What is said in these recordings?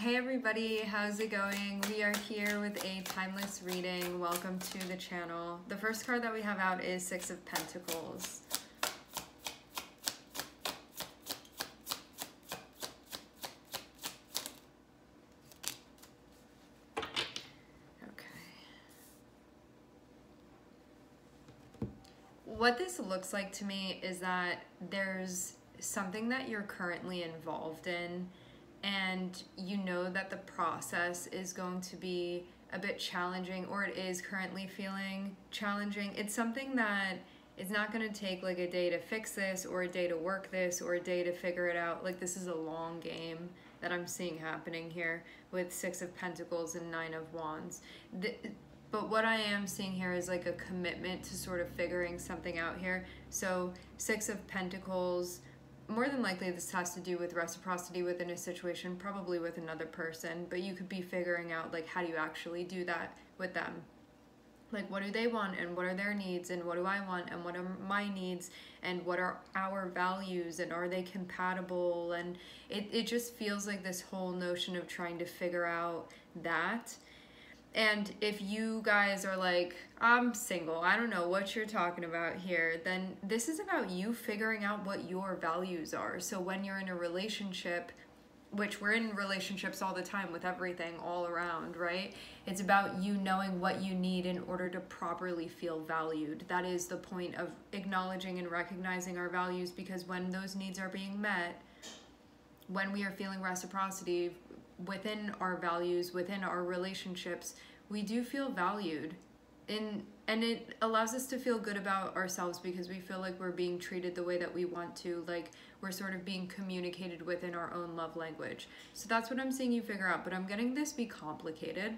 Hey everybody, how's it going? We are here with a timeless reading. Welcome to the channel. The first card that we have out is Six of Pentacles. Okay. What this looks like to me is that there's something that you're currently involved in, and you know that the process is going to be a bit challenging, or it is currently feeling challenging. It's something that is not going to take like a day to fix this, or a day to work this, or a day to figure it out. Like, this is a long game that I'm seeing happening here with Six of Pentacles and Nine of Wands. But what I am seeing here is like a commitment to sort of figuring something out here. So Six of Pentacles, more than likely this has to do with reciprocity within a situation, probably with another person, but you could be figuring out like, how do you actually do that with them? Like, what do they want, and what are their needs, and what do I want, and what are my needs, and what are our values, and are they compatible? And it just feels like this whole notion of trying to figure out that. And if you guys are like, I'm single, I don't know what you're talking about here, then this is about you figuring out what your values are. So when you're in a relationship, which we're in relationships all the time with everything all around, right? It's about you knowing what you need in order to properly feel valued. That is the point of acknowledging and recognizing our values, because when those needs are being met, when we are feeling reciprocity within our values, within our relationships, we do feel valued. And it allows us to feel good about ourselves, because we feel like we're being treated the way that we want to, like we're sort of being communicated within our own love language. So that's what I'm seeing you figure out, but I'm getting this be complicated.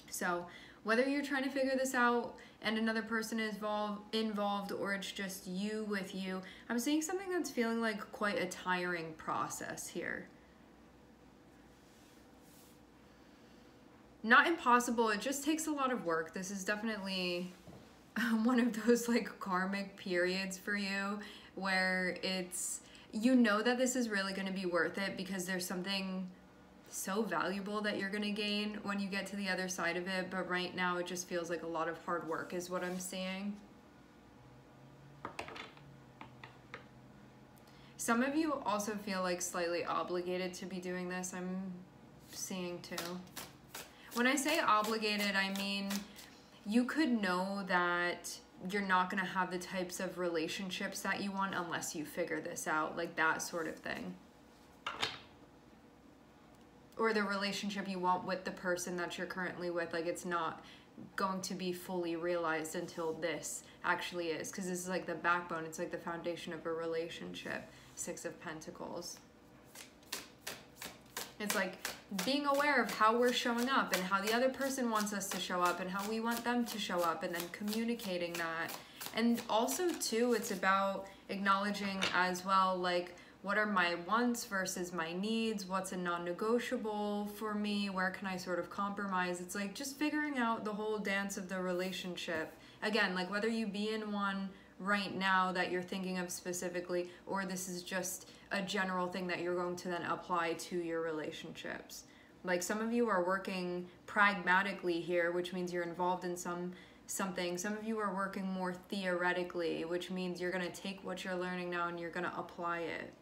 So whether you're trying to figure this out and another person is involved, or it's just you with you, I'm seeing something that's feeling like quite a tiring process here. Not impossible, it just takes a lot of work. This is definitely one of those like karmic periods for you where it's, you know that this is really going to be worth it, because there's something so valuable that you're going to gain when you get to the other side of it. But right now it just feels like a lot of hard work is what I'm seeing. Some of you also feel like slightly obligated to be doing this, I'm seeing too. When I say obligated, I mean you could know that you're not going to have the types of relationships that you want unless you figure this out, like that sort of thing. Or the relationship you want with the person that you're currently with, like it's not going to be fully realized until this actually is, because this is like the backbone, it's like the foundation of a relationship. Six of Pentacles. It's like being aware of how we're showing up and how the other person wants us to show up and how we want them to show up, and then communicating that. And also too, it's about acknowledging as well, like, what are my wants versus my needs? What's a non-negotiable for me? Where can I sort of compromise? It's like just figuring out the whole dance of the relationship. Again, like whether you be in one right now that you're thinking of specifically, or this is just a general thing that you're going to then apply to your relationships. Like some of you are working pragmatically here, which means you're involved in something. Some of you are working more theoretically, which means you're going to take what you're learning now and you're going to apply it.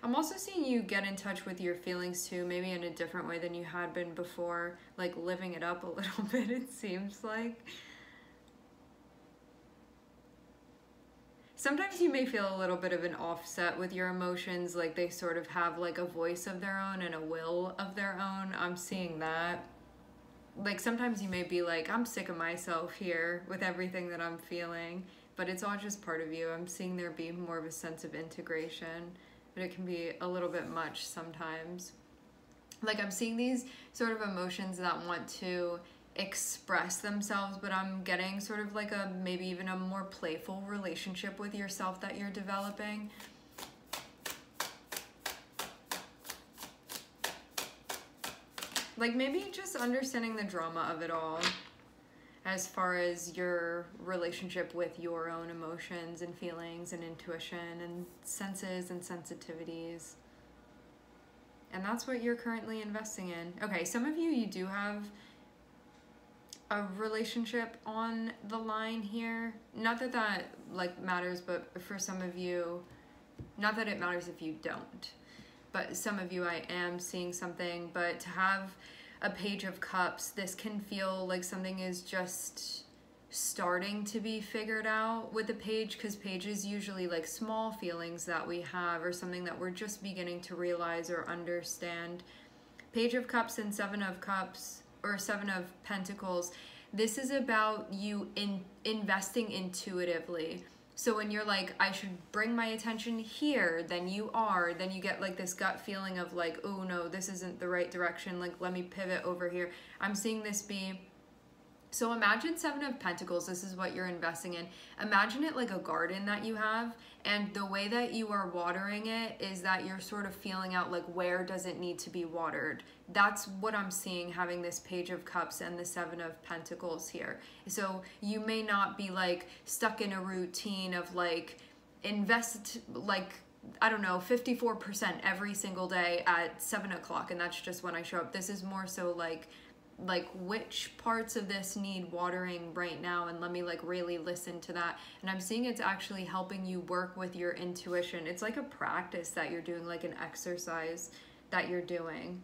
I'm also seeing you get in touch with your feelings too, maybe in a different way than you had been before, like living it up a little bit, it seems like. Sometimes you may feel a little bit of an offset with your emotions, like they sort of have like a voice of their own and a will of their own. I'm seeing that. Like sometimes you may be like, I'm sick of myself here with everything that I'm feeling, but it's all just part of you. I'm seeing there be more of a sense of integration, but it can be a little bit much sometimes. Like I'm seeing these sort of emotions that want to express themselves, but I'm getting sort of like a maybe even a more playful relationship with yourself that you're developing. Like maybe just understanding the drama of it all as far as your relationship with your own emotions and feelings and intuition and senses and sensitivities. And that's what you're currently investing in. Okay, some of you do have a relationship on the line here. Not that that like matters, but for some of you, not that it matters if you don't, but some of you I am seeing something. But to have a Page of Cups, this can feel like something is just starting to be figured out with the page, because page is usually like small feelings that we have or something that we're just beginning to realize or understand. Page of Cups and Seven of Cups or Seven of Pentacles, this is about you investing intuitively. So when you're like, I should bring my attention here, then you get like this gut feeling of like, oh no, this isn't the right direction, like let me pivot over here. I'm seeing this be, so imagine Seven of Pentacles, this is what you're investing in. Imagine it like a garden that you have, and the way that you are watering it is that you're sort of feeling out like where does it need to be watered. That's what I'm seeing having this Page of Cups and the Seven of Pentacles here. So you may not be like stuck in a routine of like invest like, I don't know, 54% every single day at 7 o'clock and that's just when I show up. This is more so like which parts of this need watering right now, and let me like really listen to that. And I'm seeing it's actually helping you work with your intuition. It's like a practice that you're doing, like an exercise that you're doing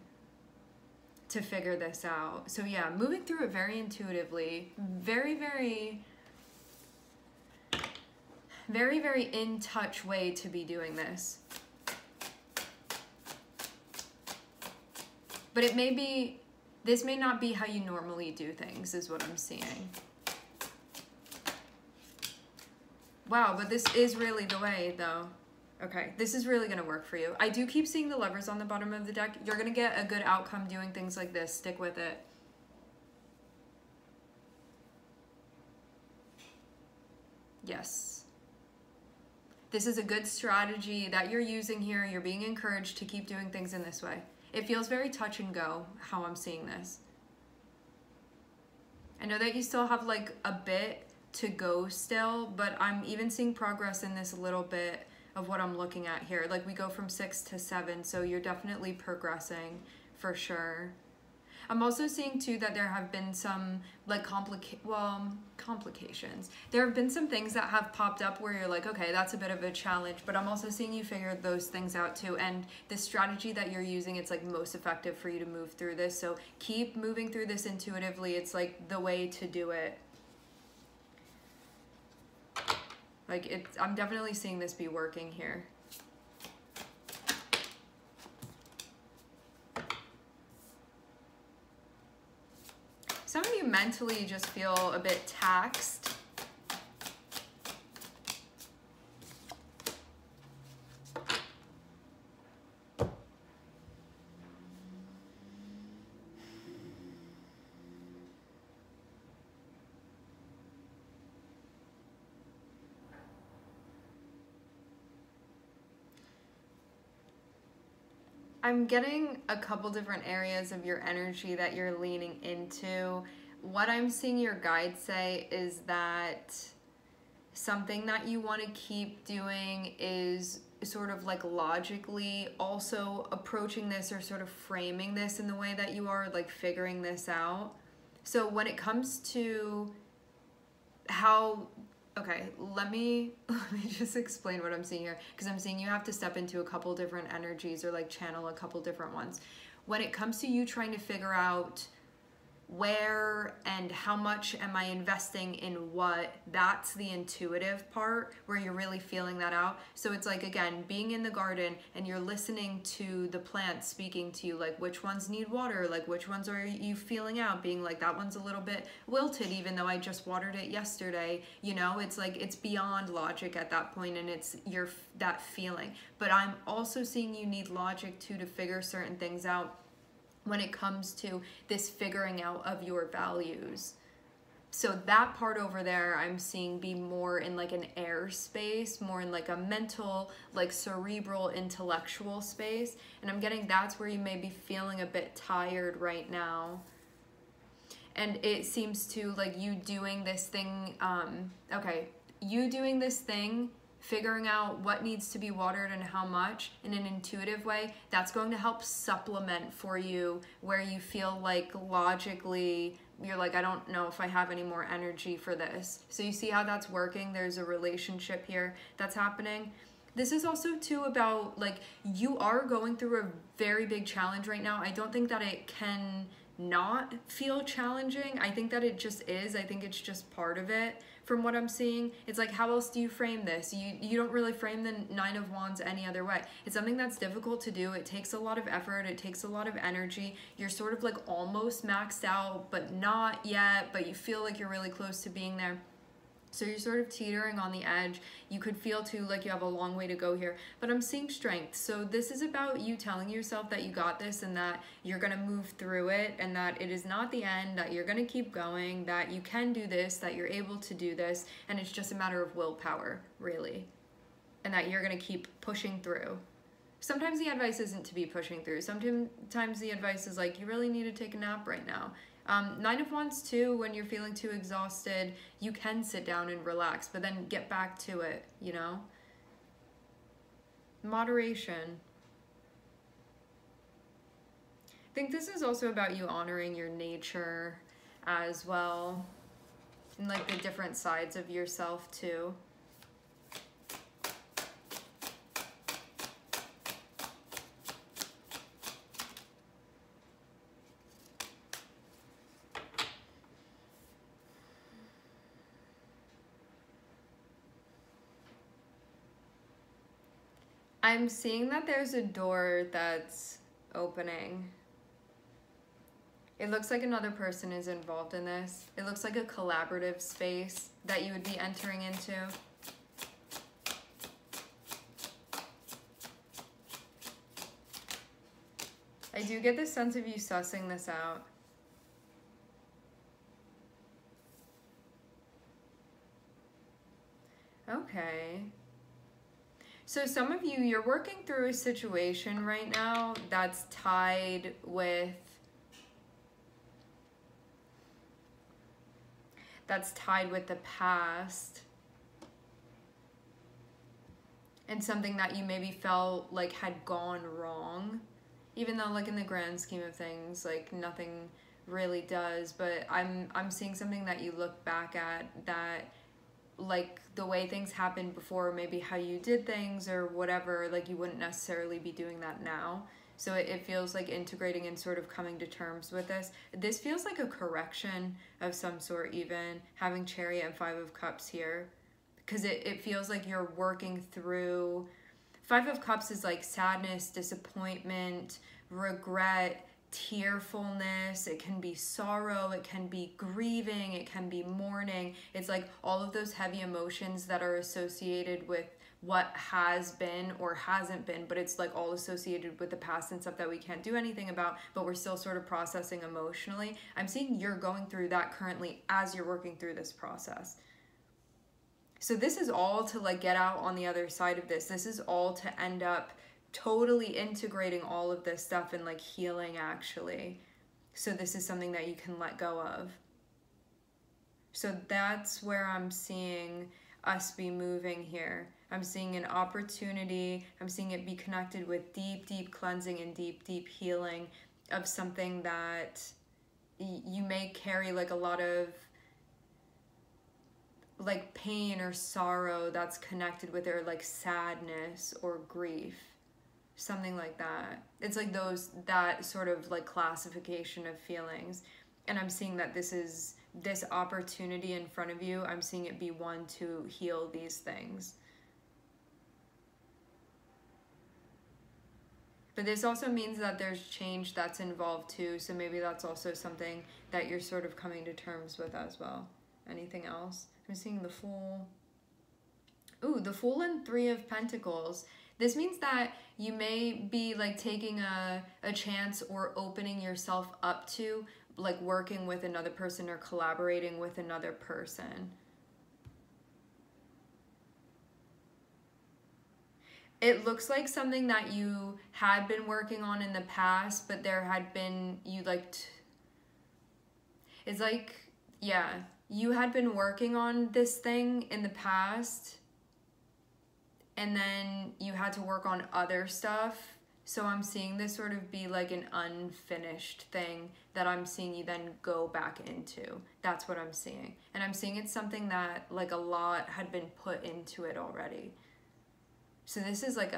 to figure this out. So yeah, moving through it very intuitively, very, very, very, very in touch way to be doing this. But it may be, this may not be how you normally do things, is what I'm seeing. Wow, but this is really the way, though. Okay, this is really going to work for you. I do keep seeing the Lovers on the bottom of the deck. You're going to get a good outcome doing things like this. Stick with it. Yes. This is a good strategy that you're using here. You're being encouraged to keep doing things in this way. It feels very touch and go, how I'm seeing this. I know that you still have like a bit to go still, but I'm even seeing progress in this a little bit of what I'm looking at here. Like we go from 6 to 7, so you're definitely progressing for sure. I'm also seeing too that there have been some like complications. There have been some things that have popped up where you're like, okay, that's a bit of a challenge, but I'm also seeing you figure those things out too. And the strategy that you're using, it's like most effective for you to move through this. So keep moving through this intuitively. It's like the way to do it. Like I'm definitely seeing this be working here. Some of you mentally just feel a bit taxed. I'm getting a couple different areas of your energy that you're leaning into. What I'm seeing your guides say is that something that you want to keep doing is sort of like logically also approaching this or sort of framing this in the way that you are like figuring this out. So when it comes to how, okay, let me just explain what I'm seeing here, because I'm seeing you have to step into a couple different energies or like channel a couple different ones. When it comes to you trying to figure out where and how much am I investing in what, that's the intuitive part where you're really feeling that out. So it's like, again, being in the garden and you're listening to the plants speaking to you, like which ones need water, like which ones are you feeling out, being like that one's a little bit wilted even though I just watered it yesterday. You know, it's like it's beyond logic at that point, and it's that feeling. But I'm also seeing you need logic too to figure certain things out when it comes to this figuring out of your values. So that part over there I'm seeing be more in like an air space, more in like a mental, like cerebral, intellectual space. And I'm getting that's where you may be feeling a bit tired right now. And it seems to like you doing this thing, you doing this thing figuring out what needs to be watered and how much in an intuitive way, that's going to help supplement for you where you feel like logically you're like, I don't know if I have any more energy for this. So you see how that's working? There's a relationship here that's happening. This is also too about, like, you are going through a very big challenge right now. I don't think that it can not feel challenging. I think that it just is. I think it's just part of it from what I'm seeing. It's like, how else do you frame this? You don't really frame the Nine of Wands any other way. It's something that's difficult to do. It takes a lot of effort. It takes a lot of energy. You're sort of like almost maxed out, but not yet, but you feel like you're really close to being there. So you're sort of teetering on the edge. You could feel too like you have a long way to go here, but I'm seeing strength. So this is about you telling yourself that you got this and that you're gonna move through it and that it is not the end, that you're gonna keep going, that you can do this, that you're able to do this, and it's just a matter of willpower, really. And that you're gonna keep pushing through. Sometimes the advice isn't to be pushing through. Sometimes the advice is like, you really need to take a nap right now. Nine of Wands too, when you're feeling too exhausted, you can sit down and relax, but then get back to it, you know? Moderation. I think this is also about you honoring your nature as well, and like the different sides of yourself too. I'm seeing that there's a door that's opening. It looks like another person is involved in this. It looks like a collaborative space that you would be entering into. I do get the sense of you sussing this out. Okay. So some of you, you're working through a situation right now that's tied with the past and something that you maybe felt like had gone wrong, even though like in the grand scheme of things, like nothing really does. But I'm seeing something that you look back at that, like the way things happened before, maybe how you did things or whatever, like you wouldn't necessarily be doing that now. So it feels like integrating and sort of coming to terms with this. This feels like a correction of some sort, even having Chariot and Five of Cups here, because it feels like you're working through. Five of Cups is like sadness, disappointment, regret, tearfulness. It can be sorrow, it can be grieving, it can be mourning. It's like all of those heavy emotions that are associated with what has been or hasn't been, but it's like all associated with the past and stuff that we can't do anything about, but we're still sort of processing emotionally. I'm seeing you're going through that currently as you're working through this process. So this is all to like get out on the other side of this. This is all to end up totally integrating all of this stuff and like healing actually. So this is something that you can let go of. So that's where I'm seeing us be moving here. I'm seeing an opportunity. I'm seeing it be connected with deep, deep cleansing and deep, deep healing of something that you may carry like a lot of like pain or sorrow that's connected with it, or like sadness or grief. Something like that. It's like that sort of like classification of feelings. And I'm seeing that this opportunity in front of you, I'm seeing it be one to heal these things. But this also means that there's change that's involved too. So maybe that's also something that you're sort of coming to terms with as well. Anything else? I'm seeing the Fool. Ooh, the Fool and Three of Pentacles. This means that you may be like taking a chance or opening yourself up to like working with another person or collaborating with another person. It looks like something that you had been working on in the past, but there had been, it's like, yeah, you had been working on this thing in the past, and then you had to work on other stuff. So I'm seeing this sort of be like an unfinished thing that I'm seeing you then go back into. That's what I'm seeing. And I'm seeing it's something that like a lot had been put into it already. So this is like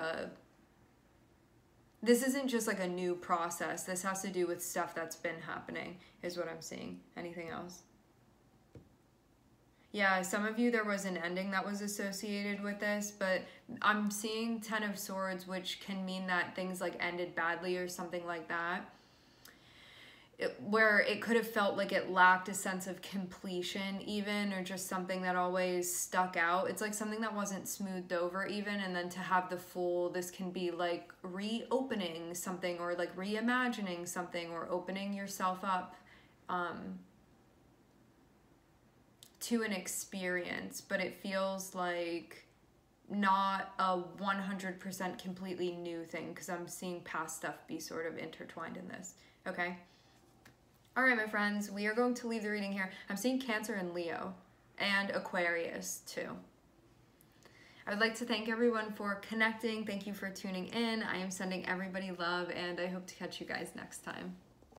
this isn't just like a new process. This has to do with stuff that's been happening, is what I'm seeing. Anything else? Yeah, some of you, there was an ending that was associated with this, but I'm seeing Ten of Swords, which can mean that things like ended badly or something like that. Where it could have felt like it lacked a sense of completion even, or just something that always stuck out. It's like something that wasn't smoothed over even, and then to have the Fool, this can be like reopening something, or like reimagining something, or opening yourself up to an experience, but it feels like not a 100% completely new thing, because I'm seeing past stuff be sort of intertwined in this. Okay? All right, my friends, we are going to leave the reading here. I'm seeing Cancer and Leo, and Aquarius too. I would like to thank everyone for connecting. Thank you for tuning in. I am sending everybody love, and I hope to catch you guys next time.